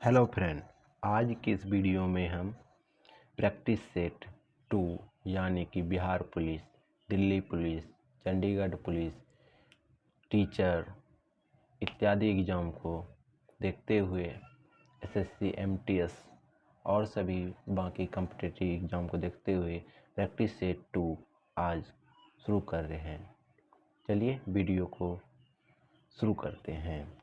Hello friend, आज की इस वीडियो में हम प्रैक्टिस सेट 2 यानी कि Bihar police, Delhi police, Chandigarh police, teacher इत्यादि एग्ज़ाम को देखते हुए एसएससी, एमटीएस और सभी बाकी कॉम्पिटिटिव एग्ज़ाम को देखते हुए प्रैक्टिस सेट 2 आज शुरू कर रहे हैं। चलिए वीडियो को शुरू करते हैं।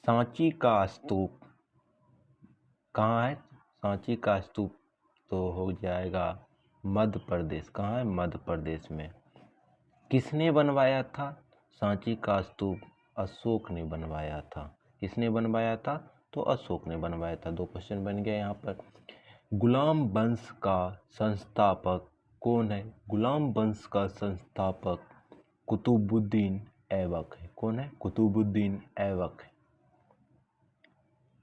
सांची का स्तूप कहाँ है? सांची का स्तूप तो हो जाएगा मध्य प्रदेश। कहाँ है? मध्य प्रदेश में। किसने बनवाया था सांची का स्तूप? अशोक ने बनवाया था। किसने बनवाया था? तो अशोक ने बनवाया था। 2 क्वेश्चन बन गए यहाँ पर। गुलाम वंश का संस्थापक कौन है? गुलाम वंश का संस्थापक कुतुबुद्दीन ऐबक है। कौन है? कुतुबुद्दीन ऐबक है।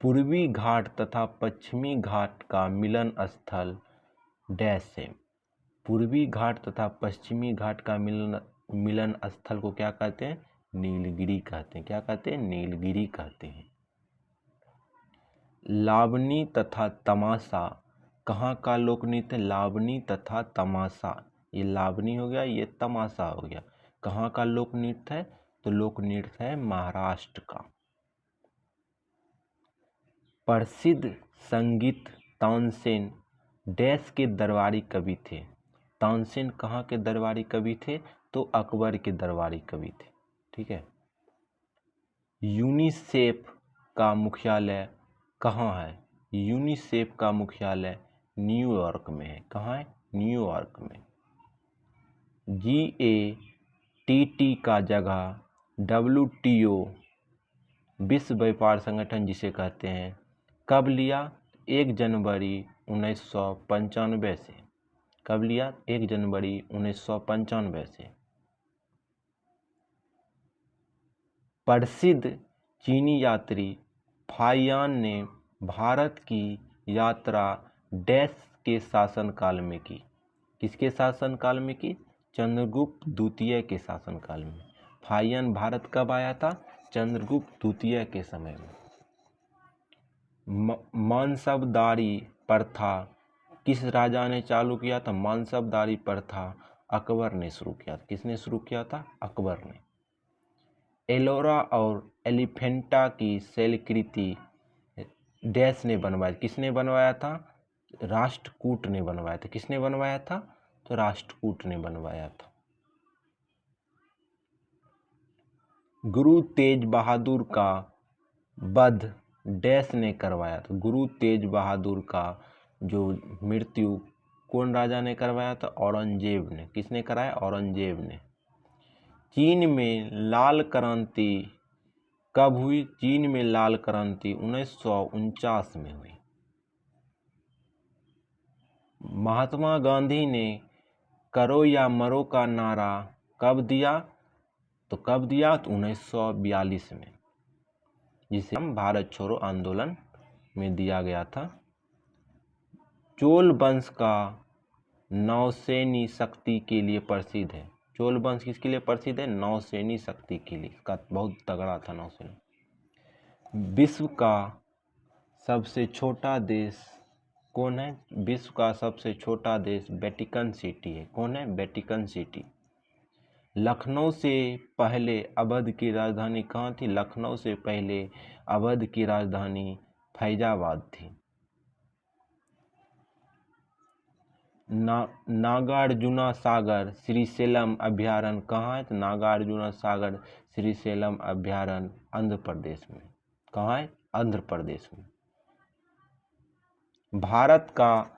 पूर्वी घाट तथा पश्चिमी घाट का मिलन स्थल डैश है। पूर्वी घाट तथा पश्चिमी घाट का मिलन स्थल को क्या कहते हैं? नीलगिरी कहते हैं। क्या कहते हैं? नीलगिरी कहते हैं। लावनी तथा तमाशा कहाँ का लोक नृत्य? लावनी तथा तमाशा, ये लावनी हो गया, ये तमाशा हो गया। कहाँ का लोक नृत्य है? तो लोक नृत्य है महाराष्ट्र का। प्रसिद्ध संगीत तानसेन डैश के दरबारी कवि थे। तानसेन कहाँ के दरबारी कवि थे? तो अकबर के दरबारी कवि थे। ठीक है। यूनिसेफ का मुख्यालय कहाँ है? यूनिसेफ का मुख्यालय न्यूयॉर्क में है। कहाँ है? न्यूयॉर्क में। GATT का जगह WTO विश्व व्यापार संगठन जिसे कहते हैं कब लिया? 1 जनवरी 1995 से। कब लिया? 1 जनवरी 1995 से। प्रसिद्ध चीनी यात्री फाहियान ने भारत की यात्रा डैश के शासनकाल में की। किसके शासनकाल में की? चंद्रगुप्त द्वितीय के शासनकाल में। फाहियान भारत कब आया था? चंद्रगुप्त द्वितीय के समय में। मानसबदारी प्रथा किस राजा ने चालू किया था? मानसबदारी प्रथा अकबर ने शुरू किया था। किसने शुरू किया था? अकबर ने। एलोरा और एलिफेंटा की शैलकृति डैश ने बनवाया। किसने बनवाया था? राष्ट्रकूट ने बनवाया था। किसने बनवाया था? तो राष्ट्रकूट ने बनवाया था। गुरु तेज बहादुर का वध डैश ने करवाया था। गुरु तेज बहादुर का जो मृत्यु कौन राजा ने करवाया था? औरंगजेब ने। किसने कराया? औरंगजेब ने। चीन में लाल क्रांति कब हुई? चीन में लाल क्रांति 1949 में हुई। महात्मा गांधी ने करो या मरो का नारा कब दिया? तो कब दिया? तो 1942 में, जिसे हम भारत छोड़ो आंदोलन में दिया गया था। चोल वंश का नौसैनी शक्ति के लिए प्रसिद्ध है। चोल वंश किसके लिए प्रसिद्ध है? नौसैनी शक्ति के लिए। इसका बहुत तगड़ा था नौसैनी। विश्व का सबसे छोटा देश कौन है? विश्व का सबसे छोटा देश वेटिकन सिटी है। कौन है? Vatican city. लखनऊ से पहले अवध की राजधानी कहाँ थी? लखनऊ से पहले अवध की राजधानी फैजाबाद थी। नागार्जुना सागर श्रीशैलम अभयारण्य कहाँ है? तो नागार्जुना सागर श्रीशैलम अभयारण्य आंध्र प्रदेश में। कहाँ है? आंध्र प्रदेश में। भारत का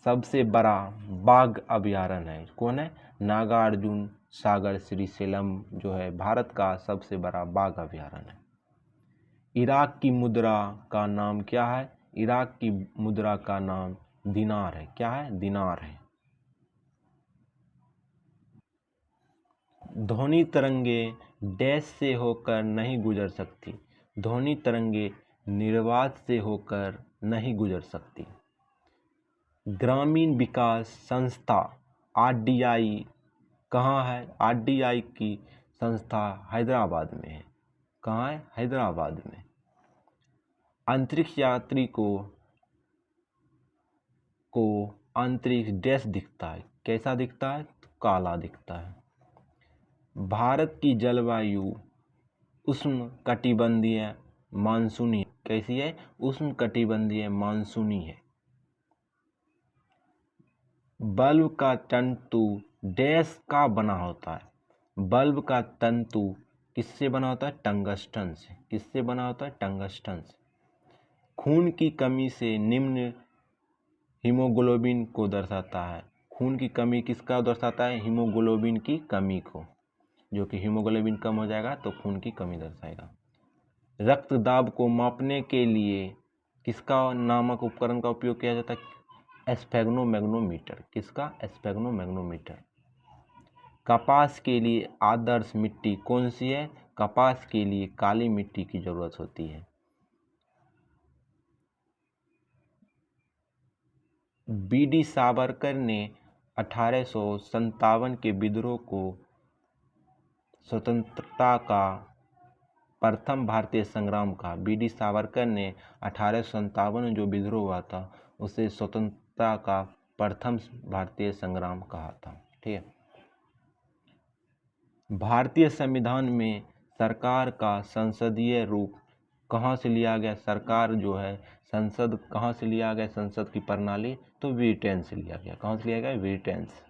सबसे बड़ा बाघ अभयारण्य है। कौन है? नागार्जुन सागर श्रीशैलम जो है भारत का सबसे बड़ा बाघ अभयारण्य है। इराक की मुद्रा का नाम क्या है? इराक की मुद्रा का नाम दिनार है। क्या है? दिनार है। ध्वनि तरंगे डैश से होकर नहीं गुजर सकती। ध्वनि तरंगे निर्वात से होकर नहीं गुजर सकती। ग्रामीण विकास संस्था RDI कहाँ है? RDI की संस्था हैदराबाद में है। कहाँ है? हैदराबाद में। अंतरिक्ष यात्री को अंतरिक्ष डैश दिखता है। कैसा दिखता है? तो काला दिखता है। भारत की जलवायु उष्णकटिबंधीय मानसूनी। कैसी है? उष्णकटिबंधीय मानसूनी है। बल्ब का तंतु डैश का बना होता है। बल्ब का तंतु किससे बना होता है? टंगस्टन से। किससे बना होता है? टंगस्टन से। खून की कमी से निम्न हीमोग्लोबिन को दर्शाता है। खून की कमी किसका दर्शाता है? हीमोग्लोबिन की कमी को। जो कि हीमोग्लोबिन कम हो जाएगा तो खून की कमी दर्शाएगा। रक्त दाब को मापने के लिए किसका नामक उपकरण का उपयोग किया जाता है? स्फेग्नोमैग्नोमीटर। किसका? स्फेग्नोमैग्नोमीटर। कपास के लिए आदर्श मिट्टी कौन सी है? कपास के लिए काली मिट्टी की जरूरत होती है। बीडी सावरकर ने 1857 के विद्रोह को स्वतंत्रता का प्रथम भारतीय संग्राम कहा। बीडी सावरकर ने 1857 में जो विद्रोह हुआ था उसे स्वतंत्रता का प्रथम भारतीय संग्राम कहा था। ठीक है। भारतीय संविधान में सरकार का संसदीय रूप कहाँ से लिया गया? सरकार जो है संसद कहाँ से लिया गया? संसद की प्रणाली तो ब्रिटेन से लिया गया। कहाँ से लिया गया? ब्रिटेन से।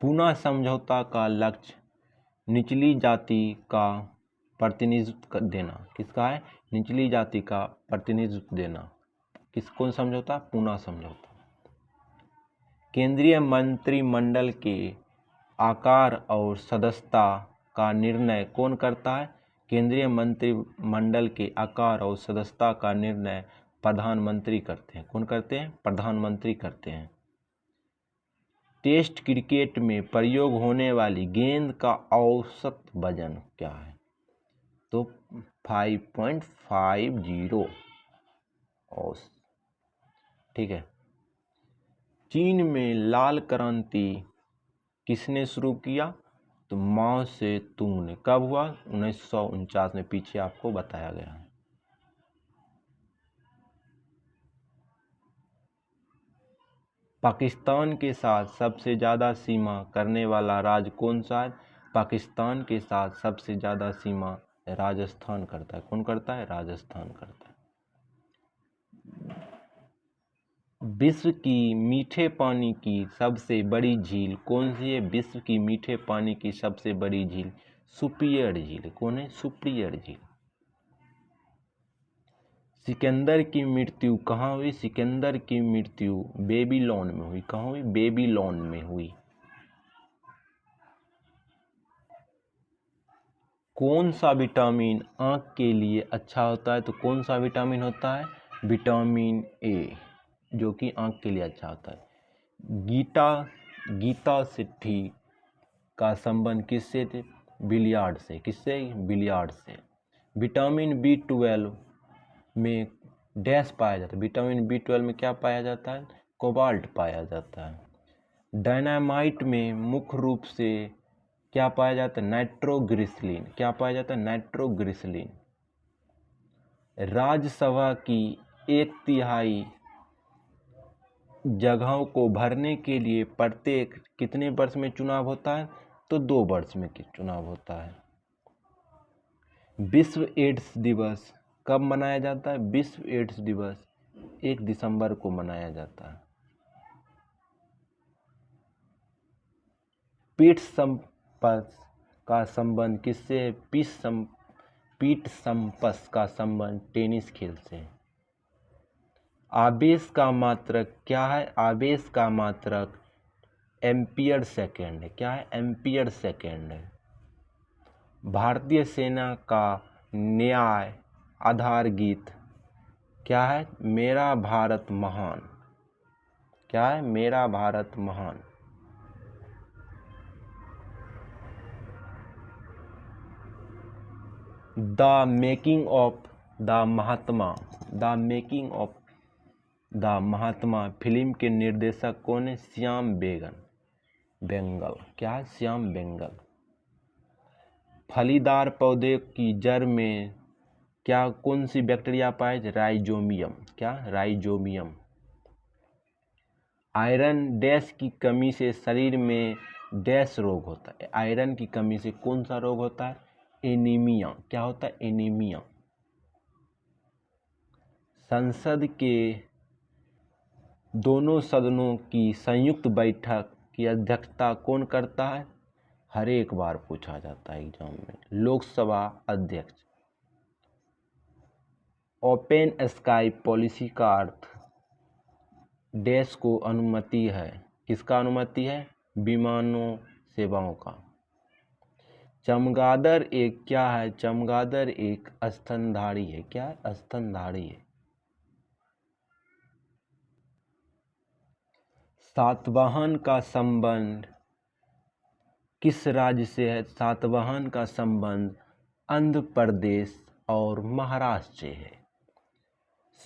पूना समझौता का लक्ष्य निचली जाति का प्रतिनिधित्व देना। किसका है? निचली जाति का प्रतिनिधित्व देना। कौन समझौता? पूना समझौता। केंद्रीय मंत्रिमंडल के आकार और सदस्यता का निर्णय कौन करता है? केंद्रीय मंत्रिमंडल के आकार और सदस्यता का निर्णय प्रधानमंत्री करते हैं। कौन करते हैं? प्रधानमंत्री करते हैं। टेस्ट क्रिकेट में प्रयोग होने वाली गेंद का औसत वजन क्या है? तो 5.50 औसत। ठीक है। चीन में लाल क्रांति किसने शुरू किया? तो माओ से तुंग ने। कब हुआ? 1949 में। पीछे आपको बताया गया है। पाकिस्तान के साथ सबसे ज़्यादा सीमा करने वाला राज्य कौन सा है? पाकिस्तान के साथ सबसे ज़्यादा सीमा राजस्थान करता है। कौन करता है? राजस्थान करता है। विश्व की मीठे पानी की सबसे बड़ी झील कौन सी है? विश्व की मीठे पानी की सबसे बड़ी झील सुपियर झील। कौन है? सुपियर झील। सिकंदर की मृत्यु कहाँ हुई? सिकंदर की मृत्यु बेबीलोन में हुई। कहाँ हुई? बेबीलोन में हुई। कौन सा विटामिन आँख के लिए अच्छा होता है? तो कौन सा विटामिन होता है? विटामिन ए, जो कि आँख के लिए अच्छा होता है। गीता सिद्धि का संबंध किससे थे? बिलियार्ड से। किससे? बिलियार्ड से। विटामिन B12 में डैश पाया जाता है। विटामिन B12 में क्या पाया जाता है? कोबाल्ट पाया जाता है। डायनामाइट में मुख्य रूप से क्या पाया जाता है? नाइट्रोग्लिसरीन। क्या पाया जाता है? नाइट्रोग्लिसरीन। राज्यसभा की 1/3 जगहों को भरने के लिए प्रत्येक कितने वर्ष में चुनाव होता है? तो 2 वर्ष में चुनाव होता है। विश्व एड्स दिवस कब मनाया जाता है? विश्व एड्स दिवस 1 दिसंबर को मनाया जाता है। पीठ संपर्क का संबंध किससे है? पीठ संपर्क का संबंध टेनिस खेल से है। आवेश का मात्रक क्या है? आवेश का मात्रक एम्पियर सेकेंड है। क्या है? एम्पियर सेकेंड है। भारतीय सेना का न्याय आधार गीत क्या है? मेरा भारत महान। क्या है? मेरा भारत महान। The making of the Mahatma film के निर्देशक कौन है? श्याम बेगन। बेंगल। क्या है? श्याम बेंगल। फलीदार पौधे की जड़ में क्या कौन सी बैक्टीरिया पाए? राइजोबियम। क्या? राइजोबियम। आयरन डैश की कमी से शरीर में डैश रोग होता है। आयरन की कमी से कौन सा रोग होता है? एनीमिया। क्या होता है? एनीमिया। संसद के दोनों सदनों की संयुक्त बैठक की अध्यक्षता कौन करता है? हर एक बार पूछा जाता है एग्जाम में। लोकसभा अध्यक्ष। ओपन स्काई पॉलिसी का अर्थ डैश को अनुमति है। किसका अनुमति है? विमानों सेवाओं का। चमगादड़ एक क्या है? चमगादड़ एक स्तनधारी है। क्या है? स्तनधारी है। सातवाहन का संबंध किस राज्य से है? सातवाहन का संबंध आंध्र प्रदेश और महाराष्ट्र से है।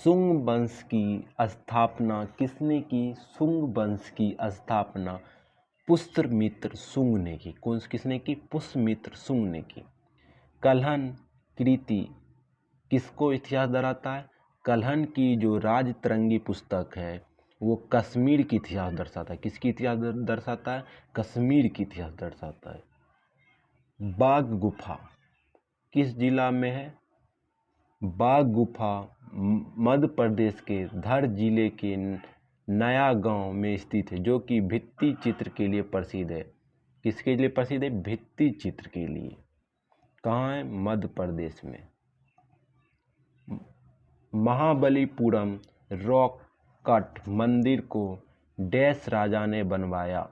शुंग वंश की स्थापना किसने की? शुंग वंश की स्थापना पुष्यमित्र शुंग ने की। किसने की? पुष्यमित्र शुंग ने की। कल्हण कृति किसको इतिहास दर्शाता है? कल्हण की जो राजतरंगी पुस्तक है वो कश्मीर की इतिहास दर्शाता है। किसकी इतिहास दर्शाता है? कश्मीर की इतिहास दर्शाता है। बाघ गुफा किस जिला में है? बाघ गुफा मध्य प्रदेश के धर जिले के नया गांव में स्थित है, जो कि भित्ति चित्र के लिए प्रसिद्ध है। किसके लिए प्रसिद्ध है? भित्ति चित्र के लिए। कहाँ है? मध्य प्रदेश में। महाबलीपुरम रॉक कट मंदिर को डैश राजा ने बनवाया।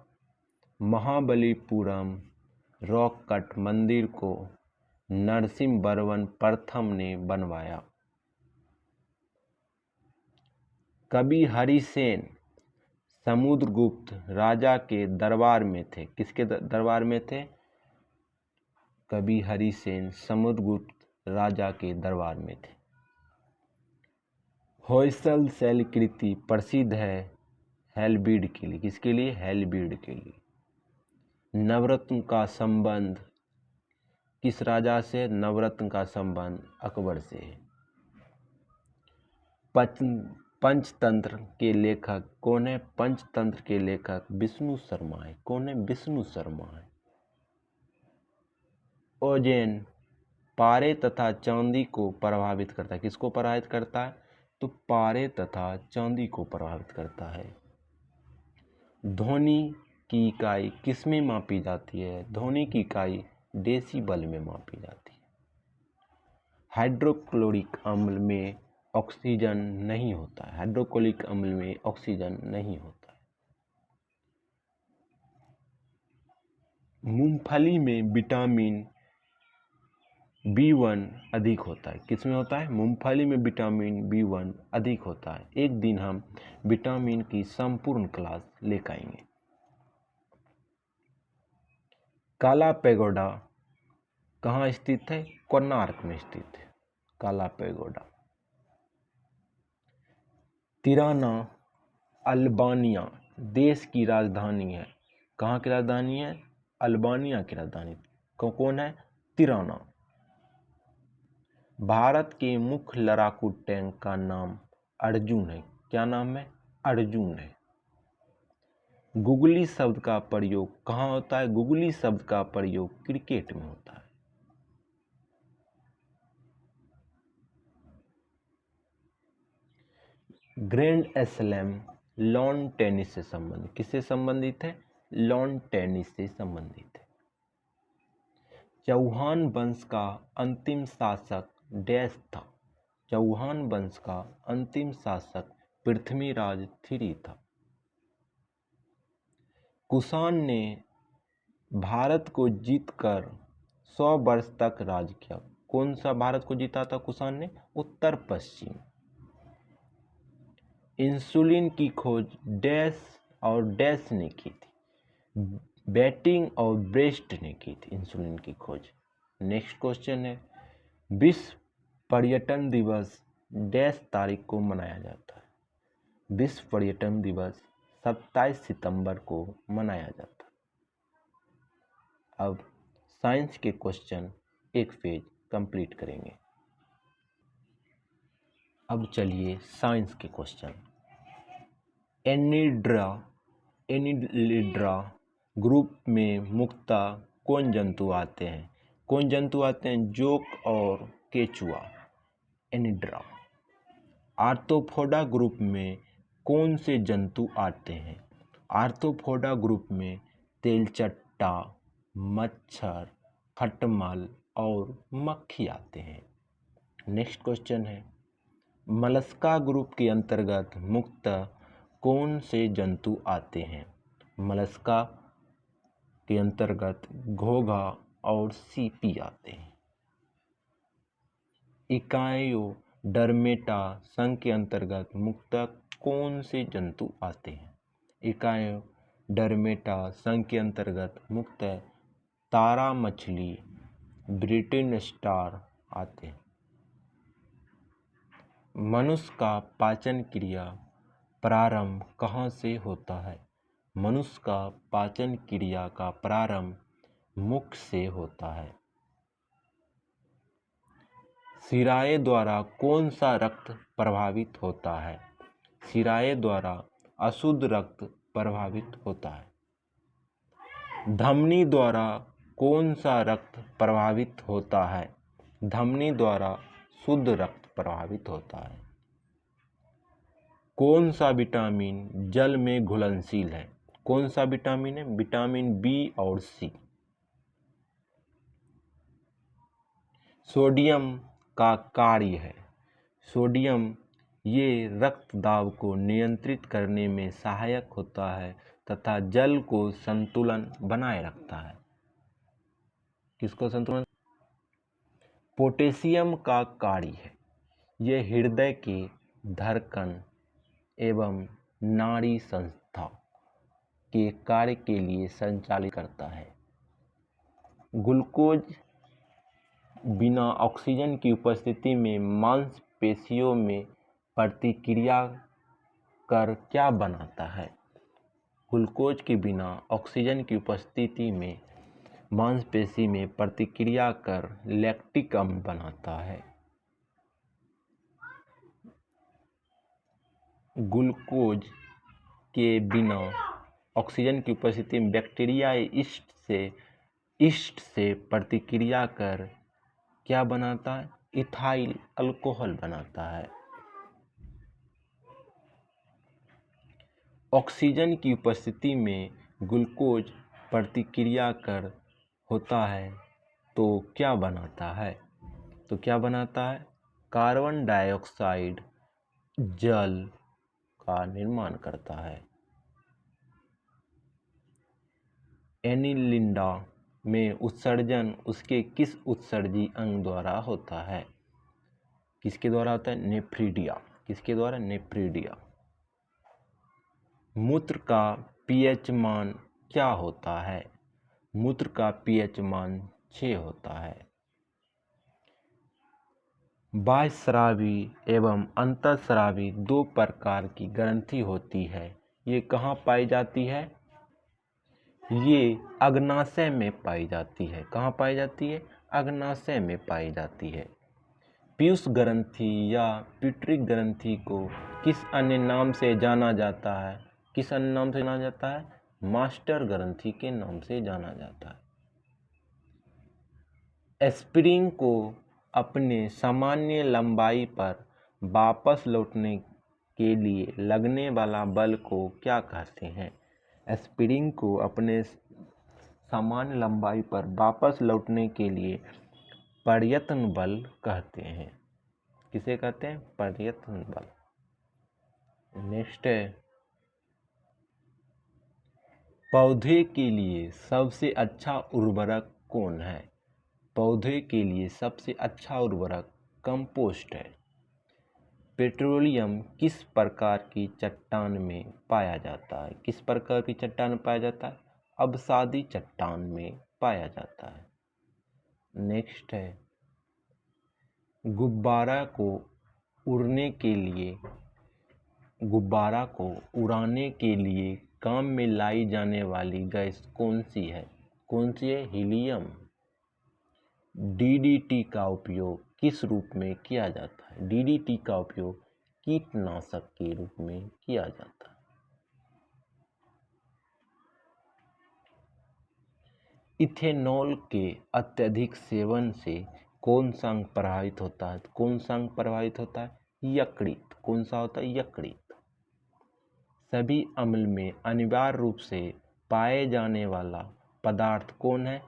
महाबलीपुरम रॉक कट मंदिर को नरसिंहवर्मन प्रथम ने बनवाया। कवि हरिसेन समुद्रगुप्त राजा के दरबार में थे। किसके दरबार में थे? कवि हरिसेन समुद्रगुप्त राजा के दरबार में थे। होयसल शैलकृति प्रसिद्ध है हैलबीड के लिए। किसके लिए? हैलबीड के लिए। नवरत्न का संबंध किस राजा से? नवरत्न का संबंध अकबर से है। पंचतंत्र के लेखक कौन है? पंचतंत्र के लेखक विष्णु शर्मा है। कौन है? विष्णु शर्मा है। ओजोन पारे तथा चांदी को प्रभावित करता है। किसको प्रभावित करता है? तो पारे तथा चांदी को प्रभावित करता है। ध्वनि की इकाई किस में मापी जाती है? ध्वनि की इकाई डेसिबल में मापी जाती है। हाइड्रोक्लोरिक अम्ल में ऑक्सीजन नहीं होता है। हाइड्रोक्लोरिक अम्ल में ऑक्सीजन नहीं होता है। मूंगफली में विटामिन B1 अधिक होता है। किसमें होता है? मूंगफली में विटामिन B1 अधिक होता है। एक दिन हम विटामिन की संपूर्ण क्लास लेकर आएंगे। काला पैगोडा कहाँ स्थित है? कोणार्क में स्थित है काला पैगोडा। तिराना अल्बानिया देश की राजधानी है। कहाँ की राजधानी है? अल्बानिया की राजधानी। कौन है? तिराना। भारत के मुख्य लड़ाकू टैंक का नाम अर्जुन है। क्या नाम है? अर्जुन है। गुगली शब्द का प्रयोग कहाँ होता है? गुगली शब्द का प्रयोग क्रिकेट में होता है। ग्रैंड स्लैम लॉन टेनिस से संबंधित। किससे संबंधित है? लॉन टेनिस से संबंधित है। चौहान वंश का अंतिम शासक डैश था। चौहान वंश का अंतिम शासक पृथ्वीराज 3 था। कुषाण ने भारत को जीतकर 100 वर्ष तक राज किया। कौन सा भारत को जीता था कुषाण ने? उत्तर पश्चिम। इंसुलिन की खोज डैश और डैश ने की थी। बैटिंग और ब्रेस्ट ने की थी इंसुलिन की खोज। नेक्स्ट क्वेश्चन है, विश्व पर्यटन दिवस डैश तारीख को मनाया जाता है। विश्व पर्यटन दिवस 27 सितंबर को मनाया जाता है। अब साइंस के क्वेश्चन एक फेज कंप्लीट करेंगे। अब चलिए साइंस के क्वेश्चन। एनिलिड्रा ग्रुप में मुख्यतः कौन जंतु आते हैं? कौन जंतु आते हैं? जोंक और केचुआ, एनिड्रा। आर्थ्रोपोडा ग्रुप में कौन से जंतु आते हैं? आर्थ्रोपोडा ग्रुप में तेलचट्टा, मच्छर, खटमल और मक्खी आते हैं। नेक्स्ट क्वेश्चन है, मलस्का ग्रुप के अंतर्गत मुख्यतः कौन से जंतु आते हैं? मलस्का के अंतर्गत घोंघा और सीपी आते हैं। इकायोडर्मेटा संघ के अंतर्गत मुख्यतः कौन से जंतु आते हैं? इकायोडर्मेटा संघ के अंतर्गत मुख्यतः तारा मछली, ब्रिटेन स्टार आते हैं। मनुष्य का पाचन क्रिया प्रारंभ कहाँ से होता है? मनुष्य का पाचन क्रिया का प्रारंभ मुख से होता है। शिराएं द्वारा कौन सा रक्त प्रभावित होता है? शिराएं द्वारा अशुद्ध रक्त प्रभावित होता है। धमनी द्वारा कौन सा रक्त प्रभावित होता है? धमनी द्वारा शुद्ध रक्त प्रभावित होता है। कौन सा विटामिन जल में घुलनशील है? कौन सा विटामिन है? विटामिन बी और सी। सोडियम का कार्य है। सोडियम ये रक्त दाब को नियंत्रित करने में सहायक होता है तथा जल को संतुलन बनाए रखता है। किसको संतुलन? पोटेशियम का कार्य है। यह हृदय के धड़कन एवं नाड़ी संस्था के कार्य के लिए संचालित करता है। ग्लूकोज बिना ऑक्सीजन की उपस्थिति में मांसपेशियों में प्रतिक्रिया कर क्या बनाता है? ग्लूकोज के बिना ऑक्सीजन की उपस्थिति में मांसपेशी में प्रतिक्रिया कर लैक्टिक अम्ल बनाता है। ग्लूकोज के बिना ऑक्सीजन की उपस्थिति में बैक्टीरिया ईस्ट से प्रतिक्रिया कर क्या बनाता है? इथाइल अल्कोहल बनाता है। ऑक्सीजन की उपस्थिति में ग्लूकोज प्रतिक्रिया कर होता है तो क्या बनाता है? तो क्या बनाता है? कार्बन डाइऑक्साइड जल का निर्माण करता है। एनिलिडा में उत्सर्जन उसके किस उत्सर्जी अंग द्वारा होता है? किसके द्वारा होता है? नेफ्रिडिया। किसके द्वारा? नेफ्रिडिया। मूत्र का पीएच मान क्या होता है? मूत्र का पीएच मान 6 होता है। बाह्यस्रावी एवं अंतःस्रावी दो प्रकार की ग्रंथि होती है। ये कहाँ पाई जाती है? ये अग्नाशय में पाई जाती है। कहाँ पाई जाती है? अग्नाशय में पाई जाती है। पीयूष ग्रंथि या पिट्यूटरी ग्रंथि को किस अन्य नाम से जाना जाता है? किस अन्य नाम से जाना जाता है? मास्टर ग्रंथि के नाम से जाना जाता है। स्प्रिंग को अपने सामान्य लंबाई पर वापस लौटने के लिए लगने वाला बल को क्या कहते हैं? स्प्रिंग को अपने सामान्य लंबाई पर वापस लौटने के लिए प्रयत्न बल कहते हैं। किसे कहते हैं? प्रयत्न बल। नेक्स्ट है, पौधे के लिए सबसे अच्छा उर्वरक कौन है? पौधे के लिए सबसे अच्छा उर्वरक कंपोस्ट है। पेट्रोलियम किस प्रकार की चट्टान में पाया जाता है? किस प्रकार की चट्टान में पाया जाता है? अवसादी चट्टान में पाया जाता है। नेक्स्ट है, गुब्बारा को उड़ाने के लिए काम में लाई जाने वाली गैस कौन सी है? कौन सी है? हीलियम। डीडीटी का उपयोग किस रूप में किया जाता है? डीडीटी का उपयोग कीटनाशक के रूप में किया जाता है। इथेनॉल के अत्यधिक सेवन से कौन सा अंग प्रभावित होता है? कौन सा अंग प्रभावित होता है? यकृत। कौन सा होता है? यकृत। सभी अम्ल में अनिवार्य रूप से पाए जाने वाला पदार्थ कौन है?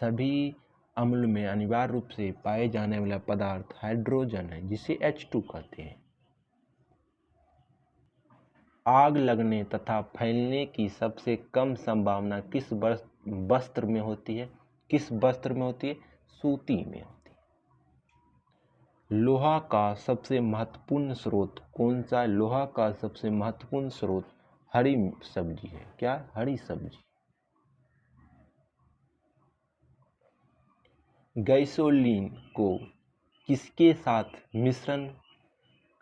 सभी अम्ल में अनिवार्य रूप से पाए जाने वाला पदार्थ हाइड्रोजन है, जिसे H2 कहते हैं। आग लगने तथा फैलने की सबसे कम संभावना किस वस्त्र में होती है? किस वस्त्र में होती है? सूती में होती है। लोहा का सबसे महत्वपूर्ण स्रोत कौन सा है? लोहा का सबसे महत्वपूर्ण स्रोत हरी सब्जी है। क्या? हरी सब्जी। गैसोलीन को किसके साथ मिश्रण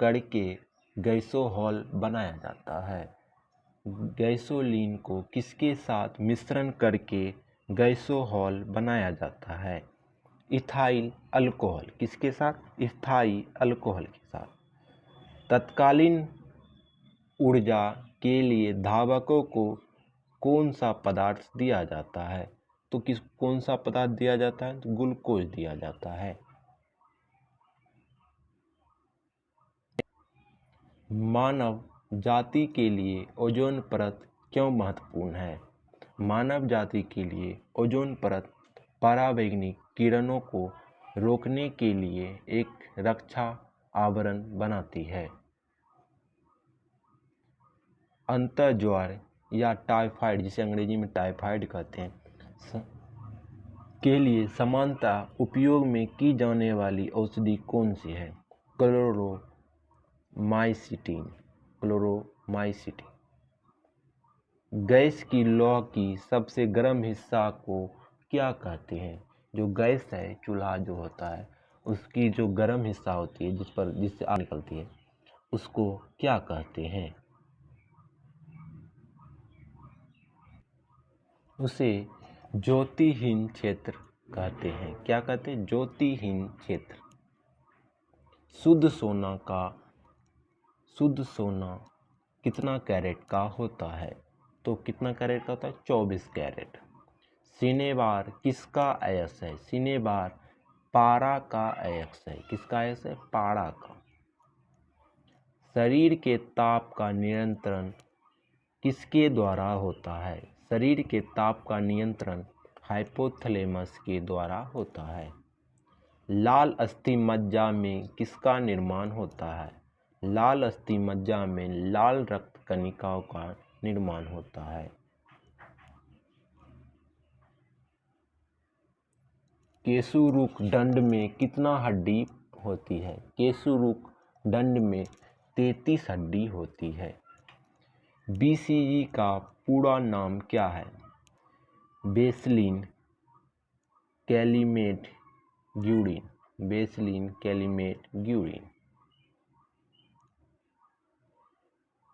करके गैसोहॉल बनाया जाता है? गैसोलीन को किसके साथ मिश्रण करके गैसोहॉल बनाया जाता है? Ethyl alcohol. किसके साथ? इथाइल अल्कोहल के साथ। तत्कालीन ऊर्जा के लिए धावकों को कौन सा पदार्थ दिया जाता है? तो कौन सा पदार्थ दिया जाता है? तो ग्लूकोज दिया जाता है। मानव जाति के लिए ओजोन परत क्यों महत्वपूर्ण है? मानव जाति के लिए ओजोन परत पराबैंगनी किरणों को रोकने के लिए एक रक्षा आवरण बनाती है। अंतर्ज्वर या टाइफाइड, जिसे अंग्रेजी में टाइफाइड कहते हैं, के लिए सामान्यतः उपयोग में की जाने वाली औषधि कौन सी है? क्लोरोमाइसिटिन। क्लोरोमाइसिटिन। गैस की लौ की सबसे गर्म हिस्सा को क्या कहते हैं? जो गैस है, चूल्हा जो होता है, उसकी जो गर्म हिस्सा होती है, जिससे आग निकलती है, उसको क्या कहते हैं? उसे ज्योतिहीन क्षेत्र कहते हैं। क्या कहते हैं? ज्योतिहीन क्षेत्र। शुद्ध सोना कितना कैरेट का होता है? तो कितना कैरेट का होता है? 24 कैरेट। सिनेबार किसका अयस्क है? सिनेबार पारा का अयस्क है। किसका अयस्क है? पारा का। शरीर के ताप का नियंत्रण किसके द्वारा होता है? शरीर के ताप का नियंत्रण हाइपोथैलेमस के द्वारा होता है। लाल अस्थि मज्जा में किसका निर्माण होता है? लाल अस्थि मज्जा में लाल रक्त कणिकाओं का निर्माण होता है। केशुरुक दंड में कितना हड्डी होती है? केशुरुक दंड में 33 हड्डी होती है। बीसीजी का पूरा नाम क्या है? बेसिलिन कैलीमेट ग्यूरिन। बेसिलिन कैलीमेट ग्यूरिन।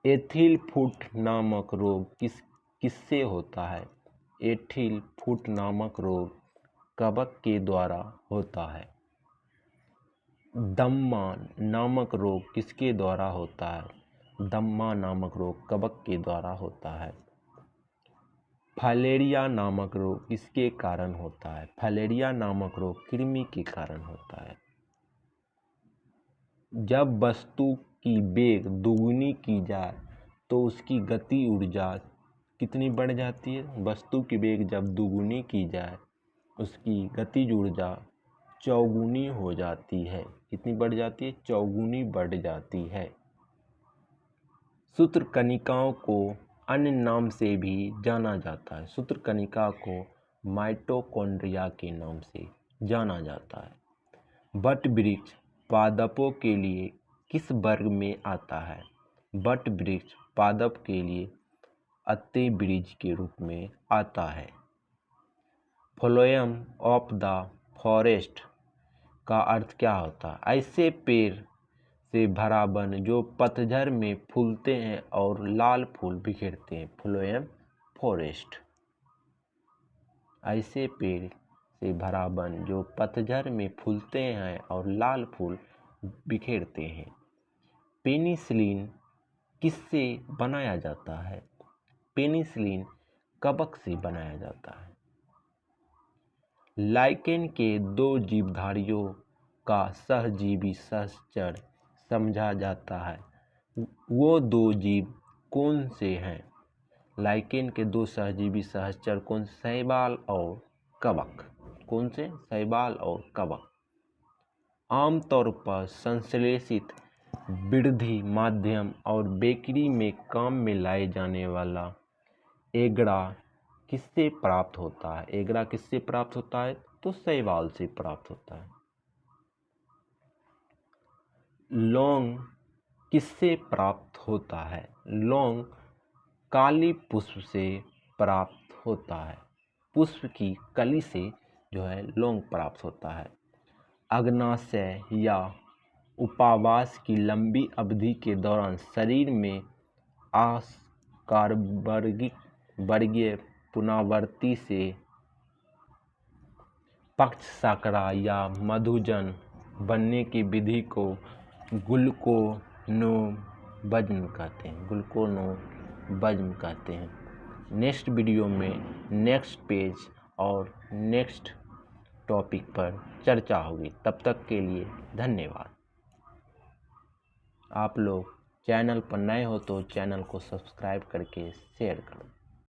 एथिल फुट नामक रोग किससे होता है? एथिल फुट नामक रोग कवक के द्वारा होता है। दम्मा नामक रोग किसके द्वारा होता है? दम्मा नामक रोग कवक के द्वारा होता है। फाइलेरिया नामक रोग किसके कारण होता है? फाइलेरिया नामक रोग कृमि के कारण होता है। जब वस्तु की वेग दुगुनी की जाए तो उसकी गति ऊर्जा कितनी बढ़ जाती है? वस्तु की वेग जब दुगुनी की जाए उसकी गतिज ऊर्जा चौगुनी हो जाती है। कितनी बढ़ जाती है? चौगुनी बढ़ जाती है। सूत्रकणिकाओं को अन्य नाम से भी जाना जाता है। सूत्रकणिका को माइटोकॉन्ड्रिया के नाम से जाना जाता है। वट वृक्ष पादपों के लिए किस वर्ग में आता है? वट वृक्ष पादप के लिए अतिवृक्ष के रूप में आता है। फ्लोएम ऑफ द फॉरेस्ट का अर्थ क्या होता है? ऐसे पेड़ से भरा वन जो पतझड़ में फूलते हैं और लाल फूल बिखेरते हैं। Phloem forest. ऐसे पेड़ से भरा वन जो पतझड़ में फूलते हैं और लाल फूल बिखेरते हैं। पेनिसिलिन किससे बनाया जाता है? पेनिसिलिन कवक से बनाया जाता है। लाइकेन के दो जीवधारियों का सहजीवी सहचर समझा जाता है। वो दो जीव कौन से हैं? लाइकेन के दो सहजीवी सहचर कौन? शैवाल और कवक। कौन से? शैवाल और कवक। आमतौर पर संश्लेषित वृद्धि माध्यम और बेकरी में काम में लाए जाने वाला एगरा किससे प्राप्त होता है? एगरा किससे प्राप्त होता है? तो शैवाल से प्राप्त होता है। लौंग किससे प्राप्त होता है? लौंग काली पुष्प से प्राप्त होता है। पुष्प की कली से जो है लौंग प्राप्त होता है। अग्नाशय या उपवास की लंबी अवधि के दौरान शरीर में आस्कारवर्गीय पुनरावृत्ति से पक्षसाकरा या मधुजन बनने की विधि को ग्लूकोनोबज्म कहते हैं। ग्लूकोनोबज्म कहते हैं। नेक्स्ट वीडियो में नेक्स्ट पेज और नेक्स्ट टॉपिक पर चर्चा होगी। तब तक के लिए धन्यवाद। आप लोग चैनल पर नए हो तो चैनल को सब्सक्राइब करके शेयर करो।